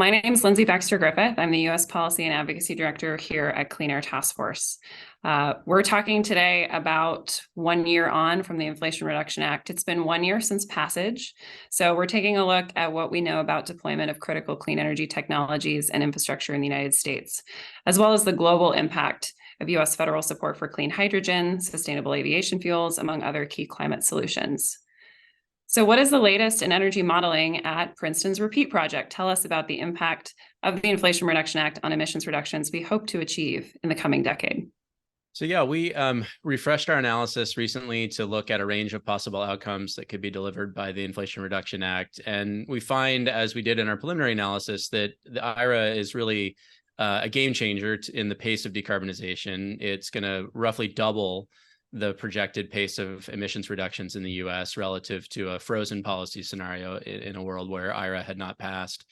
My name is Lindsey Baxter Griffith. I'm the U.S. Policy and Advocacy Director here at Clean Air Task Force. We're talking today about 1 year on from the Inflation Reduction Act. It's been 1 year since passage. So we're taking a look at what we know about deployment of critical clean energy technologies and infrastructure in the United States, as well as the global impact of U.S. federal support for clean hydrogen, sustainable aviation fuels, among other key climate solutions. So what is the latest in energy modeling at Princeton's REPEAT project? Tell us about the impact of the Inflation Reduction Act on emissions reductions we hope to achieve in the coming decade. So yeah, we refreshed our analysis recently to look at a range of possible outcomes that could be delivered by the Inflation Reduction Act. And we find, as we did in our preliminary analysis, that the IRA is really a game changer in the pace of decarbonization. It's going to roughly double the projected pace of emissions reductions in the US relative to a frozen policy scenario in a world where IRA had not passed.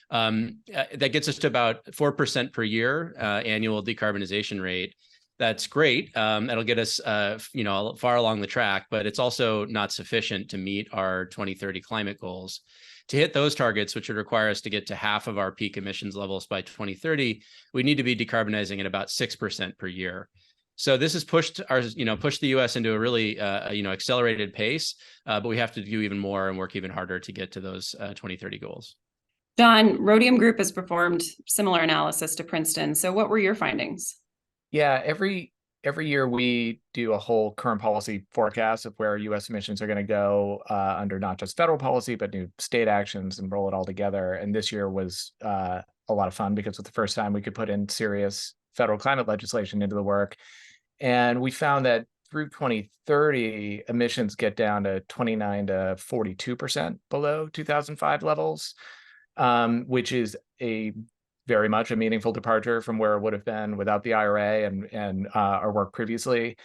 That gets us to about 4% per year annual decarbonization rate. That's great. That'll get us far along the track, but it's also not sufficient to meet our 2030 climate goals. To hit those targets, which would require us to get to half of our peak emissions levels by 2030, we need to be decarbonizing at about 6% per year. So this has pushed the U.S. into a really accelerated pace, but we have to do even more and work even harder to get to those 2030 goals. John, Rhodium Group has performed similar analysis to Princeton. So what were your findings? Yeah, every year we do a whole current policy forecast of where U.S. emissions are going to go under not just federal policy, but new state actions and roll it all together. And this year was a lot of fun because it was the first time we could put in serious federal climate legislation into the work. And we found that through 2030, emissions get down to 29 to 42% below 2005 levels, which is very much a meaningful departure from where it would have been without the IRA and our work previously,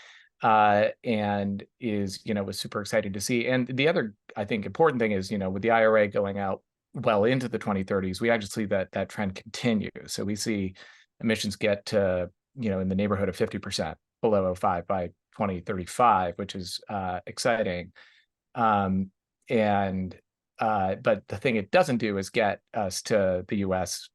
and was super exciting to see. And the other, I think, important thing is, with the IRA going out well into the 2030s, we actually see that trend continue. So we see emissions get to, in the neighborhood of 50% below 05 by 2035, which is exciting. But the thing it doesn't do is get us to the U.S.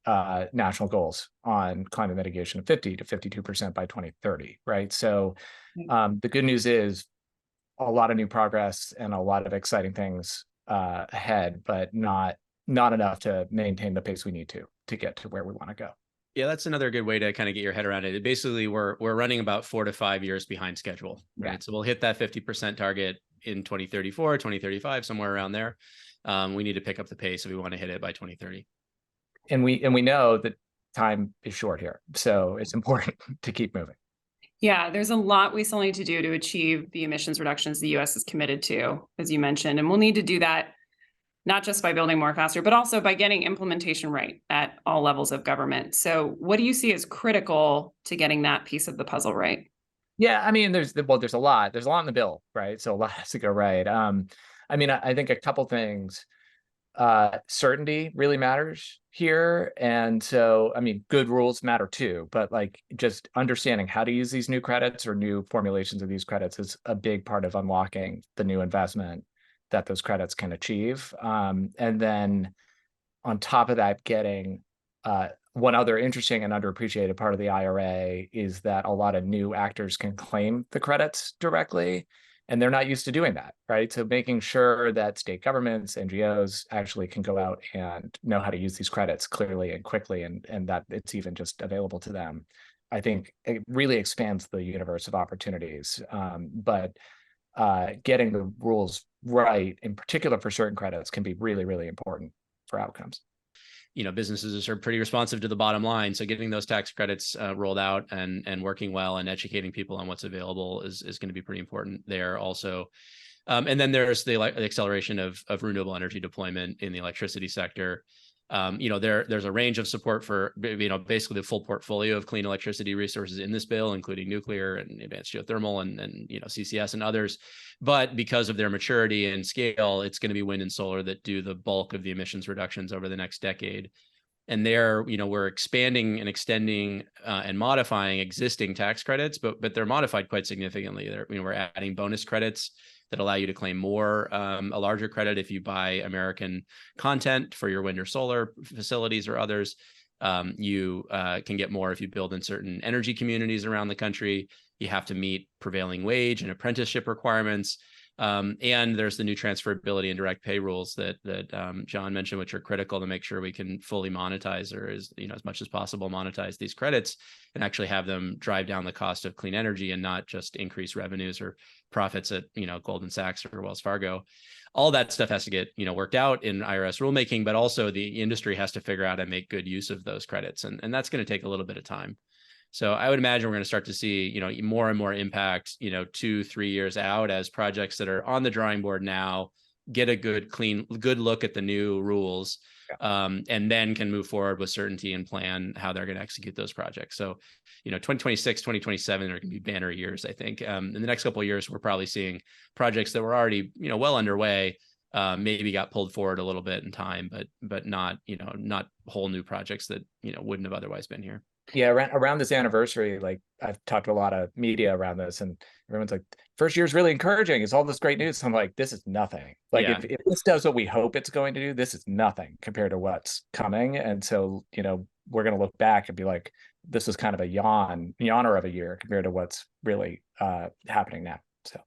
National goals on climate mitigation of 50 to 52% by 2030, right? So the good news is a lot of new progress and a lot of exciting things ahead, but not enough to maintain the pace we need to get to where we want to go. Yeah, that's another good way to kind of get your head around it. Basically, we're running about 4 to 5 years behind schedule, right? Yeah. So we'll hit that 50% target in 2034, 2035, somewhere around there. We need to pick up the pace if we want to hit it by 2030. And we know that time is short here, so it's important to keep moving. Yeah, there's a lot we still need to do to achieve the emissions reductions the U.S. is committed to, as you mentioned, and we'll need to do that not just by building more faster, but also by getting implementation right at all levels of government. So what do you see as critical to getting that piece of the puzzle right? Yeah, I mean, there's a lot in the bill, right? So a lot has to go right. I think a couple things. Certainty really matters here. And so, good rules matter too, but just understanding how to use these new credits or new formulations of these credits is a big part of unlocking the new investment that those credits can achieve. And then on top of that, getting one other interesting and underappreciated part of the IRA is that a lot of new actors can claim the credits directly, and they're not used to doing that, right? So making sure that state governments, NGOs actually can go out and know how to use these credits clearly and quickly, and that it's even just available to them, I think it really expands the universe of opportunities. But getting the rules right, in particular for certain credits, can be really, really important for outcomes. Businesses are pretty responsive to the bottom line. So getting those tax credits rolled out and working well and educating people on what's available is going to be pretty important there also. And then there's the acceleration of renewable energy deployment in the electricity sector. There's a range of support for, basically the full portfolio of clean electricity resources in this bill, including nuclear and advanced geothermal and CCS and others. But because of their maturity and scale, it's going to be wind and solar that do the bulk of the emissions reductions over the next decade. And there, we're expanding and extending and modifying existing tax credits, but they're modified quite significantly. We're adding bonus credits that allow you to claim more, a larger credit if you buy American content for your wind or solar facilities or others. You can get more if you build in certain energy communities around the country. You have to meet prevailing wage and apprenticeship requirements. And there's the new transferability and direct pay rules that John mentioned, which are critical to make sure we can fully monetize, or as much as possible monetize these credits and actually have them drive down the cost of clean energy and not just increase revenues or profits at Goldman Sachs or Wells Fargo. All that stuff has to get worked out in IRS rulemaking, but also the industry has to figure out and make good use of those credits, and that's going to take a little bit of time. So I would imagine we're going to start to see, more and more impact, 2-3 years out as projects that are on the drawing board now get a good look at the new rules, and then can move forward with certainty and plan how they're going to execute those projects. So, 2026, 2027 are going to be banner years, I think. In the next couple of years, we're probably seeing projects that were already, well underway, maybe got pulled forward a little bit in time, but not, not whole new projects that, wouldn't have otherwise been here. Yeah, around this anniversary, like I've talked to a lot of media around this, and everyone's like, first year is really encouraging. It's all this great news. I'm like, this is nothing. Like if this does what we hope it's going to do, this is nothing compared to what's coming. And so, we're going to look back and be like, this is kind of a yawner of a year compared to what's really happening now. So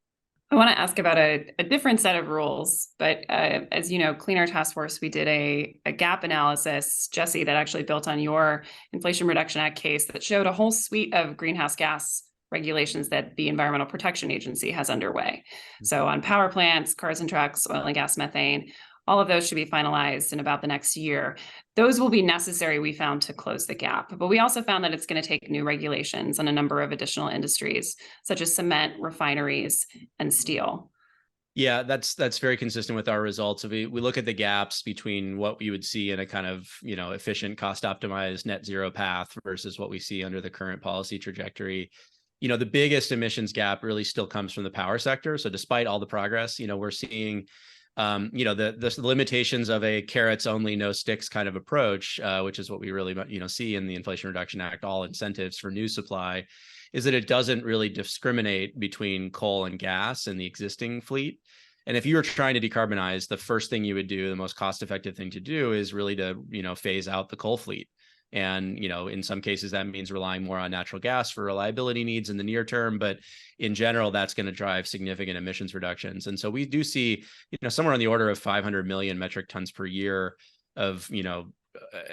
I want to ask about a different set of rules, but as you know, Clean Air Task Force, we did a gap analysis, Jesse, that actually built on your Inflation Reduction Act case that showed a whole suite of greenhouse gas regulations that the Environmental Protection Agency has underway. So on power plants, cars and trucks, oil and gas methane, all of those should be finalized in about the next year. Those will be necessary, we found, to close the gap. But we also found that it's going to take new regulations on a number of additional industries, such as cement, refineries, and steel. Yeah, that's very consistent with our results. We look at the gaps between what we would see in a kind of, efficient, cost optimized net zero path versus what we see under the current policy trajectory. The biggest emissions gap really still comes from the power sector. So despite all the progress, we're seeing the limitations of a carrots only, no sticks kind of approach, which is what we really, see in the Inflation Reduction Act, all incentives for new supply, is that it doesn't really discriminate between coal and gas in the existing fleet. And if you were trying to decarbonize, the first thing you would do, the most cost-effective thing to do, is really to, phase out the coal fleet. And, in some cases, that means relying more on natural gas for reliability needs in the near term. But in general, that's going to drive significant emissions reductions. And so we do see, somewhere on the order of 500 million metric tons per year of,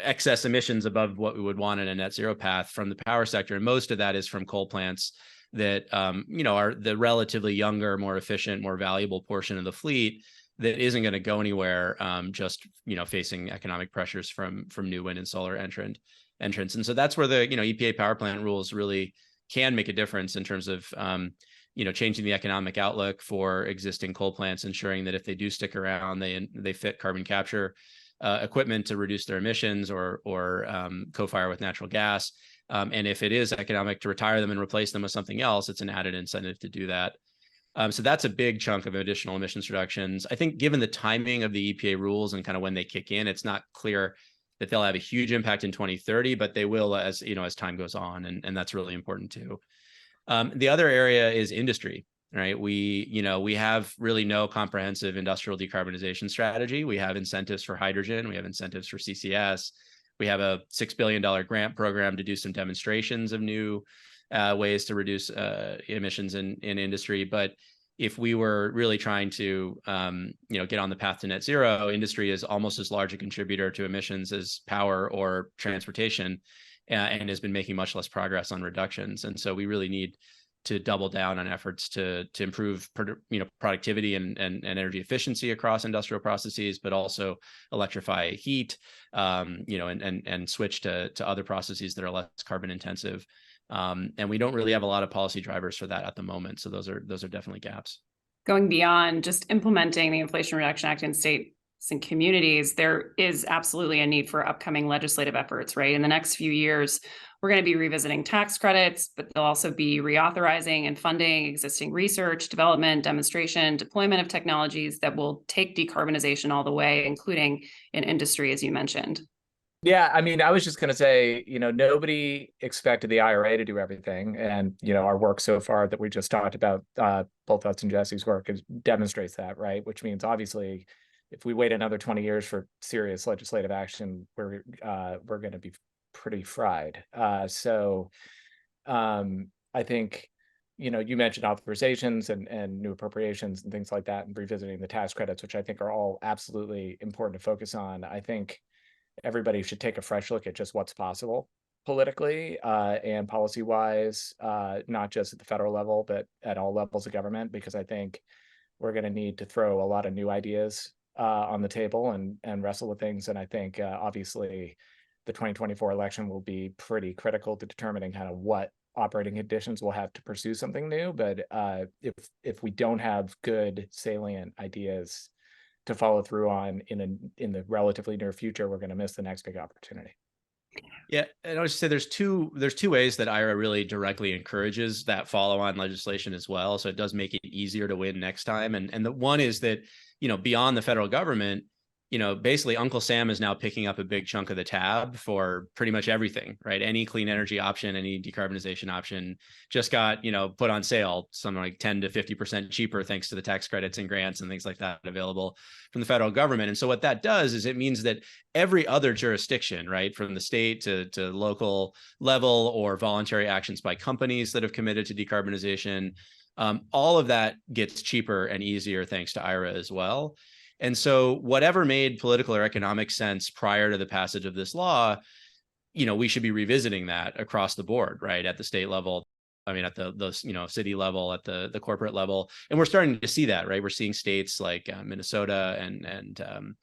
excess emissions above what we would want in a net zero path from the power sector. And most of that is from coal plants that, are the relatively younger, more efficient, more valuable portion of the fleet that isn't going to go anywhere, just facing economic pressures from new wind and solar entrants. And so that's where the EPA power plant rules really can make a difference in terms of changing the economic outlook for existing coal plants, ensuring that if they do stick around, they fit carbon capture equipment to reduce their emissions or co-fire with natural gas. And if it is economic to retire them and replace them with something else, it's an added incentive to do that. So that's a big chunk of additional emissions reductions. I think given the timing of the EPA rules and kind of when they kick in, it's not clear that they'll have a huge impact in 2030, but they will as time goes on. And that's really important too. The other area is industry, right? We have really no comprehensive industrial decarbonization strategy. We have incentives for hydrogen. We have incentives for CCS. We have a $6 billion grant program to do some demonstrations of new ways to reduce emissions in industry. But if we were really trying to, get on the path to net zero, industry is almost as large a contributor to emissions as power or transportation, and has been making much less progress on reductions. And so we really need to double down on efforts to improve, productivity and energy efficiency across industrial processes, but also electrify heat, and switch to other processes that are less carbon intensive. And we don't really have a lot of policy drivers for that at the moment. So those are definitely gaps. Going beyond just implementing the Inflation Reduction Act in states and communities, there is absolutely a need for upcoming legislative efforts, right? In the next few years, we're going to be revisiting tax credits, but they'll also be reauthorizing and funding existing research, development, demonstration, deployment of technologies that will take decarbonization all the way, including in industry, as you mentioned. Yeah, I mean, I was just going to say, nobody expected the IRA to do everything. And, our work so far that we just talked about, both us and Jesse's work demonstrates that, right? Which means obviously, if we wait another 20 years for serious legislative action, we're going to be pretty fried. I think, you mentioned authorizations and new appropriations and things like that, and revisiting the tax credits, which I think are all absolutely important to focus on. I think everybody should take a fresh look at just what's possible politically and policy wise, not just at the federal level, but at all levels of government, because I think we're going to need to throw a lot of new ideas on the table and wrestle with things. And I think obviously the 2024 election will be pretty critical to determining kind of what operating conditions we'll have to pursue something new. But if we don't have good salient ideas to follow through on in the relatively near future, we're going to miss the next big opportunity. Yeah, and I would say there's two ways that IRA really directly encourages that follow-on legislation as well. So it does make it easier to win next time. And the one is that, beyond the federal government, basically Uncle Sam is now picking up a big chunk of the tab for pretty much everything, right? Any clean energy option, any decarbonization option just got, put on sale, something like 10 to 50% cheaper, thanks to the tax credits and grants and things like that available from the federal government. And so what that does is it means that every other jurisdiction, right, from the state to local level, or voluntary actions by companies that have committed to decarbonization, all of that gets cheaper and easier thanks to IRA as well. And so whatever made political or economic sense prior to the passage of this law, we should be revisiting that across the board, right? At the state level, I mean, at the city level, at the corporate level. And we're starting to see that, right? We're seeing states like Minnesota and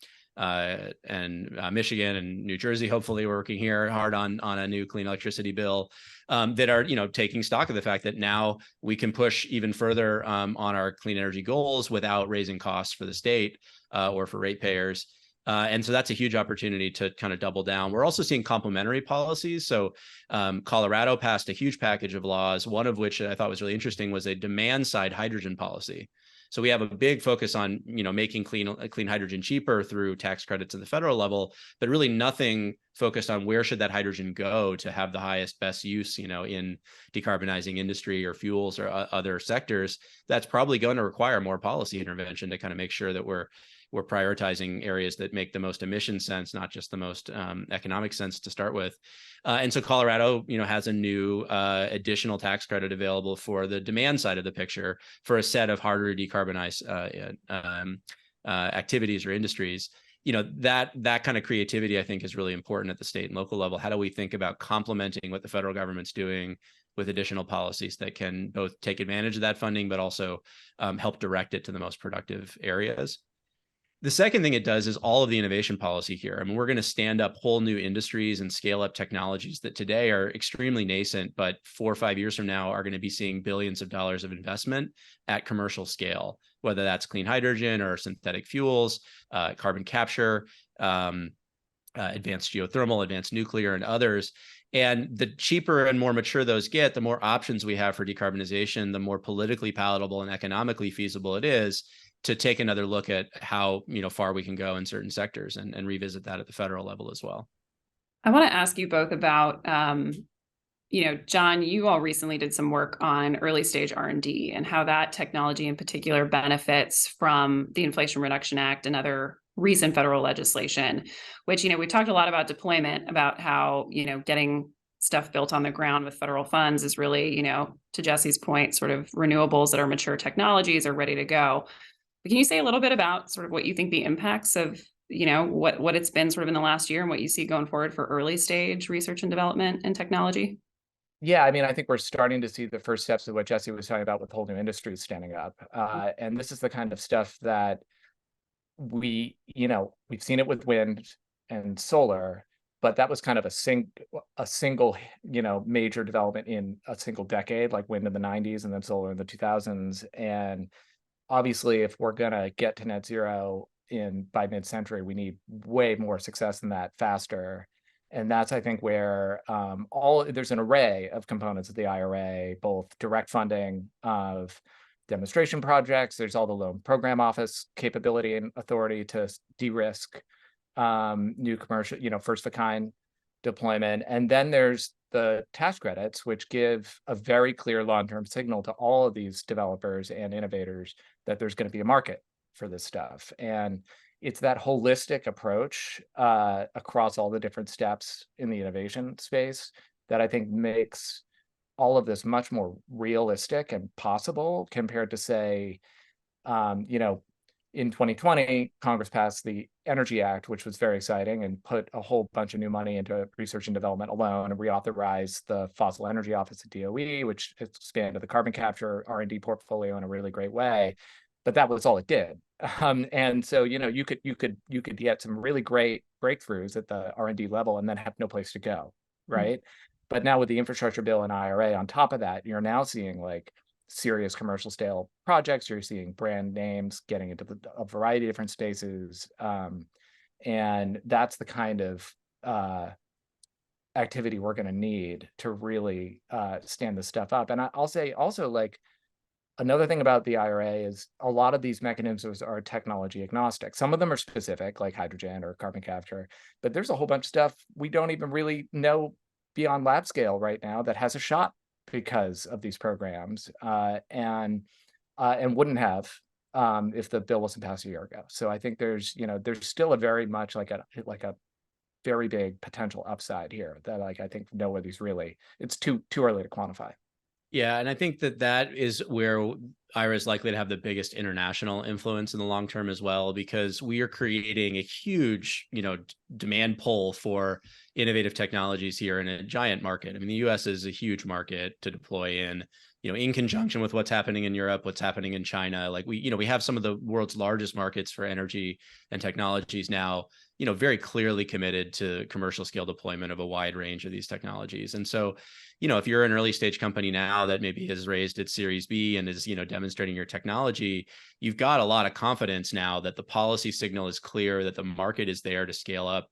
Michigan and New Jersey, hopefully working here hard on a new clean electricity bill that are, taking stock of the fact that now we can push even further on our clean energy goals without raising costs for the state or for ratepayers. And so that's a huge opportunity to kind of double down. We're also seeing complementary policies. So Colorado passed a huge package of laws, one of which I thought was really interesting was a demand side hydrogen policy. So we have a big focus on, making clean hydrogen cheaper through tax credits at the federal level, but really nothing focused on where should that hydrogen go to have the highest, best use, in decarbonizing industry or fuels or other sectors. That's probably going to require more policy intervention to kind of make sure that we're prioritizing areas that make the most emission sense, not just the most economic sense to start with. And so Colorado, has a new additional tax credit available for the demand side of the picture for a set of harder to decarbonize activities or industries. That kind of creativity, I think, is really important at the state and local level. How do we think about complementing what the federal government's doing with additional policies that can both take advantage of that funding, but also help direct it to the most productive areas? The second thing it does is all of the innovation policy here. I mean, we're going to stand up whole new industries and scale up technologies that today are extremely nascent, but 4 or 5 years from now are going to be seeing billions of dollars of investment at commercial scale, whether that's clean hydrogen or synthetic fuels, carbon capture, advanced geothermal, advanced nuclear, and others. And the cheaper and more mature those get, the more options we have for decarbonization, the more politically palatable and economically feasible it is to take another look at how far we can go in certain sectors and revisit that at the federal level as well. I want to ask you both about, John, you all recently did some work on early stage R&D and how that technology in particular benefits from the Inflation Reduction Act and other recent federal legislation, which, we talked a lot about deployment, about how, getting stuff built on the ground with federal funds is really, to Jesse's point, sort of renewables that are mature technologies are ready to go. But can you say a little bit about sort of what you think the impacts of, what it's been sort of in the last year and what you see going forward for early stage research and development and technology? Yeah, I mean, I think we're starting to see the first steps of what Jesse was talking about with whole new industries standing up. And this is the kind of stuff that we've seen it with wind and solar, but that was kind of a single, major development in a single decade, like wind in the 90s and then solar in the 2000s. And obviously, if we're going to get to net zero by mid-century, we need way more success than that faster. And that's, I think, where there's an array of components of the IRA, both direct funding of demonstration projects. There's all the loan program office capability and authority to de-risk new commercial, first of a kind deployment. And then there's the tax credits, which give a very clear long-term signal to all of these developers and innovators that there's going to be a market for this stuff. And it's that holistic approach across all the different steps in the innovation space that I think makes all of this much more realistic and possible compared to, say, in 2020, Congress passed the Energy Act, which was very exciting and put a whole bunch of new money into research and development alone, and reauthorized the Fossil Energy Office at DOE, which expanded the carbon capture R&D portfolio in a really great way. But that was all it did. And so, you could get some really great breakthroughs at the R&D level and then have no place to go, right? But now with the infrastructure bill and IRA on top of that, you're now seeing like serious commercial scale projects. You're seeing brand names getting into a variety of different spaces. And that's the kind of activity we're going to need to really stand this stuff up. And I'll say also, like, another thing about the IRA is a lot of these mechanisms are technology agnostic. Some of them are specific, like hydrogen or carbon capture, but there's a whole bunch of stuff we don't even really know beyond lab scale right now that has a shot because of these programs, and wouldn't have if the bill wasn't passed a year ago. So I think there's still a very much like a very big potential upside here that, like, I think nobody's really, it's too early to quantify. Yeah, and I think that is where IRA is likely to have the biggest international influence in the long term as well, because we are creating a huge, demand pull for innovative technologies here in a giant market. I mean, the US is a huge market to deploy in conjunction with what's happening in Europe, what's happening in China. Like we have some of the world's largest markets for energy and technologies now, very clearly committed to commercial scale deployment of a wide range of these technologies. And so, if you're an early stage company now that maybe has raised its Series B and is, demonstrating your technology, you've got a lot of confidence now that the policy signal is clear, that the market is there to scale up,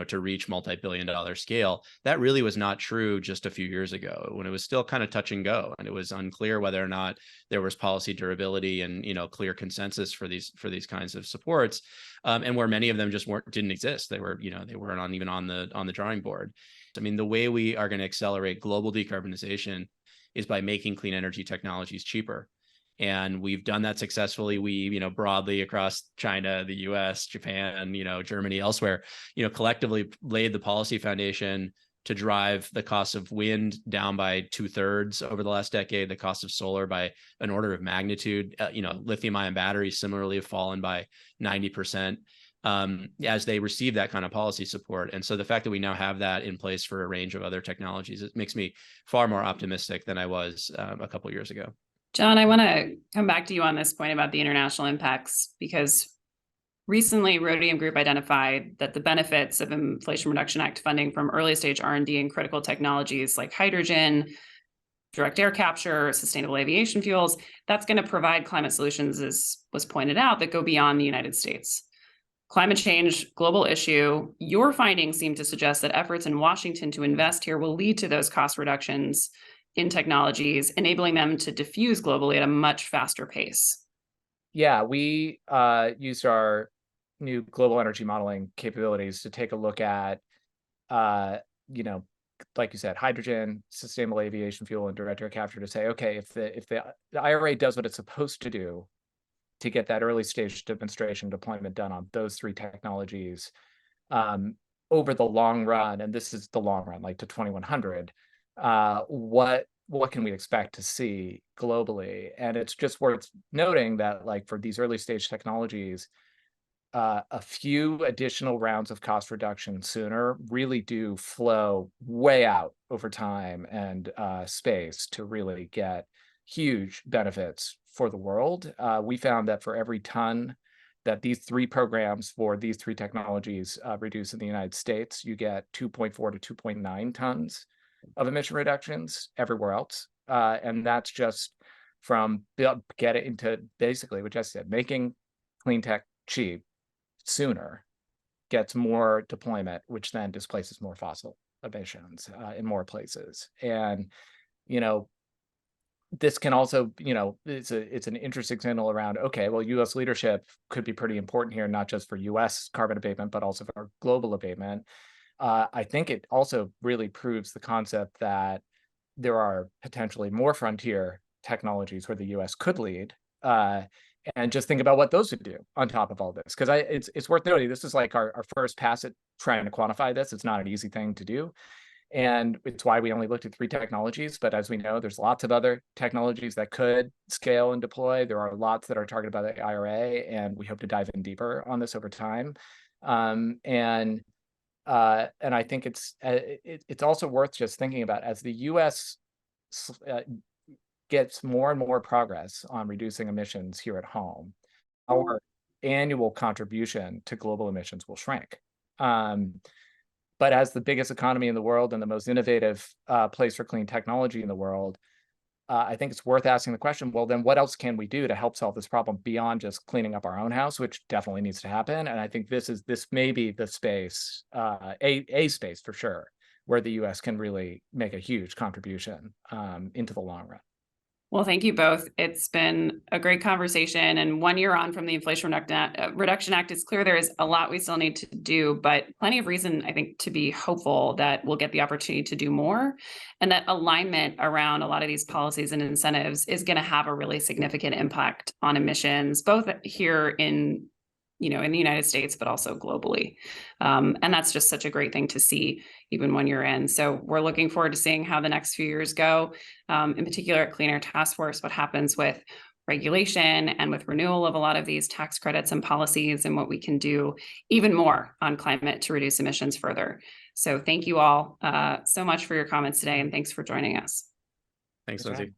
to reach multi-billion-dollar scale. That really was not true just a few years ago, when it was still kind of touch and go, and it was unclear whether or not there was policy durability and, clear consensus for these kinds of supports, and where many of them just didn't exist. They weren't even on the drawing board. I mean, the way we are going to accelerate global decarbonization is by making clean energy technologies cheaper. And we've done that successfully. We, broadly across China, the US, Japan, Germany, elsewhere, collectively laid the policy foundation to drive the cost of wind down by 2/3 over the last decade, the cost of solar by an order of magnitude. Lithium ion batteries similarly have fallen by 90%. As they receive that kind of policy support. And so the fact that we now have that in place for a range of other technologies, it makes me far more optimistic than I was a couple of years ago. John, I want to come back to you on this point about the international impacts, because recently Rhodium Group identified that the benefits of Inflation Reduction Act funding from early stage R&D and critical technologies like hydrogen, direct air capture, sustainable aviation fuels, that's going to provide climate solutions, as was pointed out, that go beyond the United States. Climate change, global issue. Your findings seem to suggest that efforts in Washington to invest here will lead to those cost reductions in technologies, enabling them to diffuse globally at a much faster pace. Yeah, we used our new global energy modeling capabilities to take a look at, like you said, hydrogen, sustainable aviation fuel, and direct air capture, to say, okay, if the IRA does what it's supposed to do to get that early stage demonstration deployment done on those three technologies over the long run, and this is the long run, like to 2100, what can we expect to see globally? And it's just worth noting that, like, for these early stage technologies, a few additional rounds of cost reduction sooner really do flow way out over time and space to really get huge benefits for the world. We found that for every ton that these three programs for these three technologies reduce in the United States, you get 2.4 to 2.9 tons of emission reductions everywhere else. And that's just from get it into basically what I said, making clean tech cheap sooner gets more deployment, which then displaces more fossil emissions in more places. And, this can also, it's an interesting signal around, okay, well, U.S. leadership could be pretty important here, not just for U.S. carbon abatement, but also for global abatement. I think it also really proves the concept that there are potentially more frontier technologies where the U.S. could lead. And just think about what those would do on top of all this. Because it's worth noting, this is like our first pass at trying to quantify this. It's not an easy thing to do. And it's why we only looked at 3 technologies. But as we know, there's lots of other technologies that could scale and deploy. There are lots that are targeted by the IRA, and we hope to dive in deeper on this over time. And I think it's also worth just thinking about, as the U.S. gets more and more progress on reducing emissions here at home, our annual contribution to global emissions will shrink. But as the biggest economy in the world and the most innovative place for clean technology in the world, I think it's worth asking the question, well, then what else can we do to help solve this problem beyond just cleaning up our own house, which definitely needs to happen. And I think this may be the space, a space for sure, where the US can really make a huge contribution into the long run. Well, thank you both. It's been a great conversation, and 1 year on from the Inflation Reduction Act, it's clear there is a lot we still need to do, but plenty of reason, I think, to be hopeful that we'll get the opportunity to do more, and that alignment around a lot of these policies and incentives is going to have a really significant impact on emissions, both here in the United States, but also globally. And that's just such a great thing to see, even 1 year in. So we're looking forward to seeing how the next few years go, in particular at Clean Air Task Force, what happens with regulation and with renewal of a lot of these tax credits and policies, and what we can do even more on climate to reduce emissions further. So thank you all so much for your comments today, and thanks for joining us. Thanks, Lindsey.